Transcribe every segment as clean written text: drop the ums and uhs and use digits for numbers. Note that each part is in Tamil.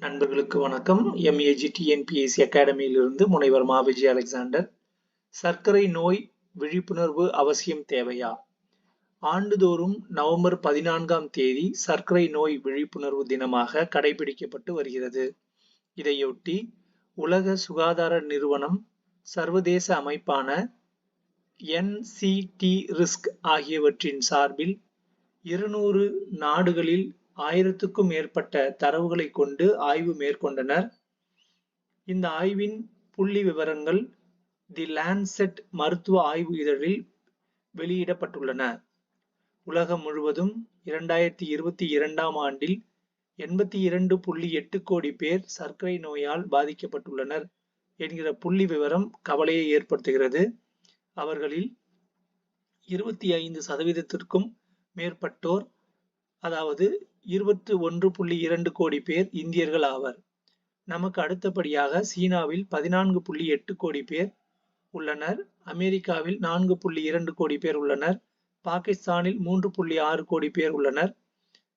நண்பர்களுக்கு வணக்கம். MEG-TNPSC அகாடமியிலிருந்து முனைவர் மா. விஜய் அலெக்சாண்டர். சர்க்கரை நோய் விழிப்புணர்வு அவசியம் தேவையா? ஆண்டுதோறும் நவம்பர் 14ஆம் தேதி சர்க்கரை நோய் விழிப்புணர்வு தினமாக கடைபிடிக்கப்பட்டு வருகிறது. இதையொட்டி உலக சுகாதார நிறுவனம், சர்வதேச அமைப்பான NCT-RISC ஆகியவற்றின் சார்பில் 200 நாடுகளில் 1000க்கும் மேற்பட்ட தரவுகளை கொண்டு ஆய்வு மேற்கொண்டனர். இந்த ஆய்வின் புள்ளி விவரங்கள் தி லான்செட் மருத்துவ ஆய்வு இதழில் வெளியிடப்பட்டுள்ளன. உலகம் முழுவதும் 2022ஆம் ஆண்டில் 82.8 கோடி பேர் சர்க்கரை நோயால் பாதிக்கப்பட்டுள்ளனர் என்கிற புள்ளி விவரம் கவலையை ஏற்படுத்துகிறது. அவர்களில் 25%த்திற்கும் மேற்பட்டோர், அதாவது 21.2 கோடி பேர் இந்தியர்கள் ஆவர். நமக்கு அடுத்தபடியாக சீனாவில் 14.8 கோடி பேர் உள்ளனர். அமெரிக்காவில் 4.2 கோடி பேர் உள்ளனர். பாகிஸ்தானில் 3.6 கோடி பேர் உள்ளனர்.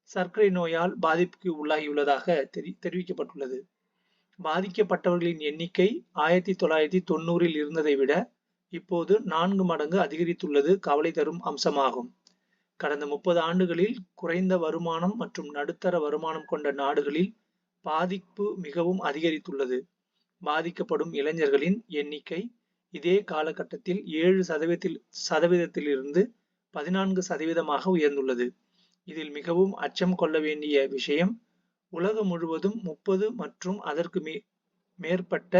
சர்க்கரை நோயால் பாதிப்புக்கு உள்ளாகியுள்ளதாக தெரிவிக்கப்பட்டுள்ளது. பாதிக்கப்பட்டவர்களின் எண்ணிக்கை 1990இல் இருந்ததை விட இப்போது 4 மடங்கு அதிகரித்துள்ளது கவலை தரும் அம்சமாகும். கடந்த 30 ஆண்டுகளில் குறைந்த வருமானம் மற்றும் நடுத்தர வருமானம் கொண்ட நாடுகளில் பாதிப்பு மிகவும் அதிகரித்துள்ளது. பாதிக்கப்படும் இளைஞர்களின் எண்ணிக்கை இதே காலகட்டத்தில் 7%இலிருந்து 14% உயர்ந்துள்ளது. இதில் மிகவும் அச்சம் கொள்ள வேண்டிய விஷயம், உலகம் முழுவதும் 30 மற்றும் அதற்கு மேற்பட்ட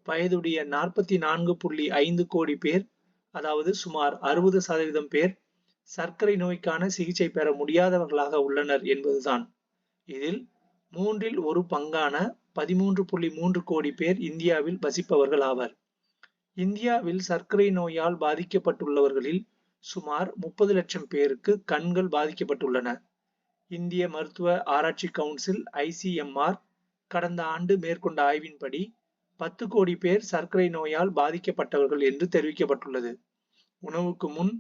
வயதுடைய 44.5 கோடி பேர், அதாவது சுமார் 60% பேர் சர்க்கரை நோய்க்கான சிகிச்சை பெற முடியாதவர்களாக உள்ளனர் என்பதுதான். இதில் 1/3 பங்கான 13.3 கோடி பேர் இந்தியாவில் வசிப்பவர்கள் ஆவர். இந்தியாவில் சர்க்கரை நோயால் பாதிக்கப்பட்டுள்ளவர்களில் சுமார் 30 லட்சம் பேருக்கு கண்கள் பாதிக்கப்பட்டுள்ளன. இந்திய மருத்துவ ஆராய்ச்சி கவுன்சில் ICMR கடந்த ஆண்டு மேற்கொண்ட ஆய்வின்படி 10 கோடி பேர் சர்க்கரை நோயால் பாதிக்கப்பட்டவர்கள் என்று தெரிவிக்கப்பட்டுள்ளது. உணவுக்கு முன்,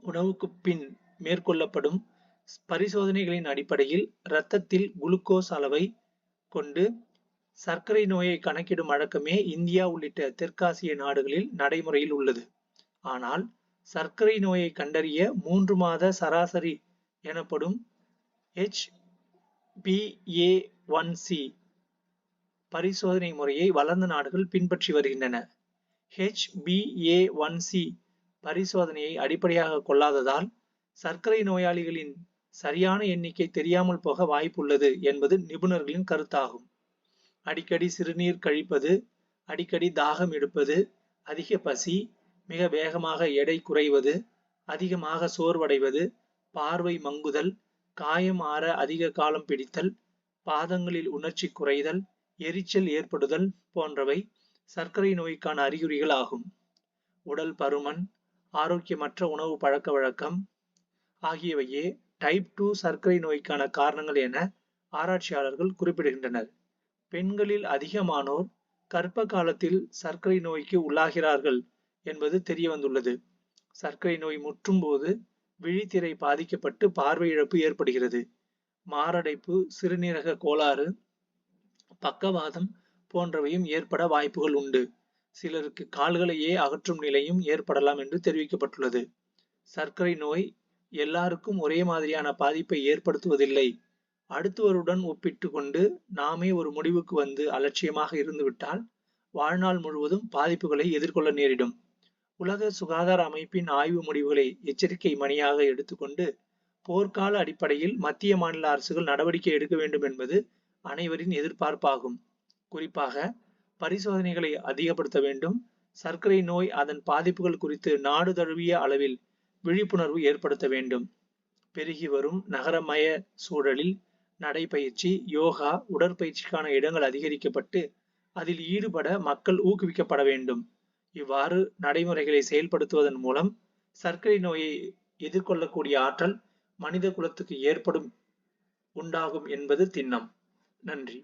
உணவுக்கு பின் மேற்கொள்ளப்படும் பரிசோதனைகளின் அடிப்படையில் இரத்தத்தில் குளுக்கோஸ் அளவை கொண்டு சர்க்கரை நோயை கணக்கிடும் வழக்கமே இந்தியா உள்ளிட்ட தெற்காசிய நாடுகளில் நடைமுறையில் உள்ளது. ஆனால் சர்க்கரை நோயை கண்டறிய 3 மாத சராசரி எனப்படும் HbA1c பரிசோதனை முறையை வளர்ந்த நாடுகள் பின்பற்றி வருகின்றன. HbA1c பரிசோதனையை அடிப்படையாக கொள்ளாததால் சர்க்கரை நோயாளிகளின் சரியான எண்ணிக்கை தெரியாமல் போக வாய்ப்புள்ளது என்பது நிபுணர்களின் கருத்தாகும். அடிக்கடி சிறுநீர் கழிப்பது, அடிக்கடி தாகம் எடுப்பது, அதிக பசி, மிக வேகமாக எடை குறைவது, அதிகமாக சோர்வடைவது, பார்வை மங்குதல், காயம் ஆற அதிக காலம் பிடித்தல், பாதங்களில் உணர்ச்சி குறைதல், எரிச்சல் ஏற்படுதல் போன்றவை சர்க்கரை நோய்க்கான அறிகுறிகள் ஆகும். உடல் பருமன், ஆரோக்கியமற்ற உணவு பழக்க வழக்கம் ஆகியவையே டைப் 2 சர்க்கரை நோய்க்கான காரணங்கள் என ஆராய்ச்சியாளர்கள் குறிப்பிடுகின்றனர். பெண்களில் அதிகமானோர் கர்ப்ப காலத்தில் சர்க்கரை நோய்க்கு உள்ளாகிறார்கள் என்பது தெரியவந்துள்ளது. சர்க்கரை நோய் முற்றும் போது விழித்திரை பாதிக்கப்பட்டு பார்வை இழப்பு ஏற்படுகிறது. மாரடைப்பு, சிறுநீரக கோளாறு, பக்கவாதம் போன்றவையும் ஏற்பட வாய்ப்புகள் உண்டு. சிலருக்கு கால்களையே அகற்றும் நிலையும் ஏற்படலாம் என்று தெரிவிக்கப்பட்டுள்ளது. சர்க்கரை நோய் எல்லாருக்கும் ஒரே மாதிரியான பாதிப்பை ஏற்படுத்துவதில்லை. அடுத்தவருடன் ஒப்பிட்டு கொண்டு நாமே ஒரு முடிவுக்கு வந்து அலட்சியமாக இருந்துவிட்டால் வாழ்நாள் முழுவதும் பாதிப்புகளை எதிர்கொள்ள நேரிடும். உலக சுகாதார அமைப்பின் ஆய்வு முடிவுகளை எச்சரிக்கை மணியாக எடுத்துக்கொண்டு போர்க்கால அடிப்படையில் மத்திய மாநில அரசுகள் நடவடிக்கை எடுக்க வேண்டும் என்பது அனைவரின் எதிர்பார்ப்பாகும். குறிப்பாக பரிசோதனைகளை அதிகப்படுத்த வேண்டும். சர்க்கரை நோய், அதன் பாதிப்புகள் குறித்து நாடு தழுவிய அளவில் விழிப்புணர்வு ஏற்படுத்த வேண்டும். பெருகி வரும் நகரமய சூழலில் நடைபயிற்சி, யோகா, உடற்பயிற்சிக்கான இடங்கள் அதிகரிக்கப்பட்டு அதில் ஈடுபட மக்கள் ஊக்குவிக்கப்பட வேண்டும். இவ்வாறு நடைமுறைகளை செயல்படுத்துவதன் மூலம் சர்க்கரை நோயை எதிர்கொள்ளக்கூடிய ஆற்றல் மனித குலத்துக்கு உண்டாகும் என்பது திண்ணம். நன்றி.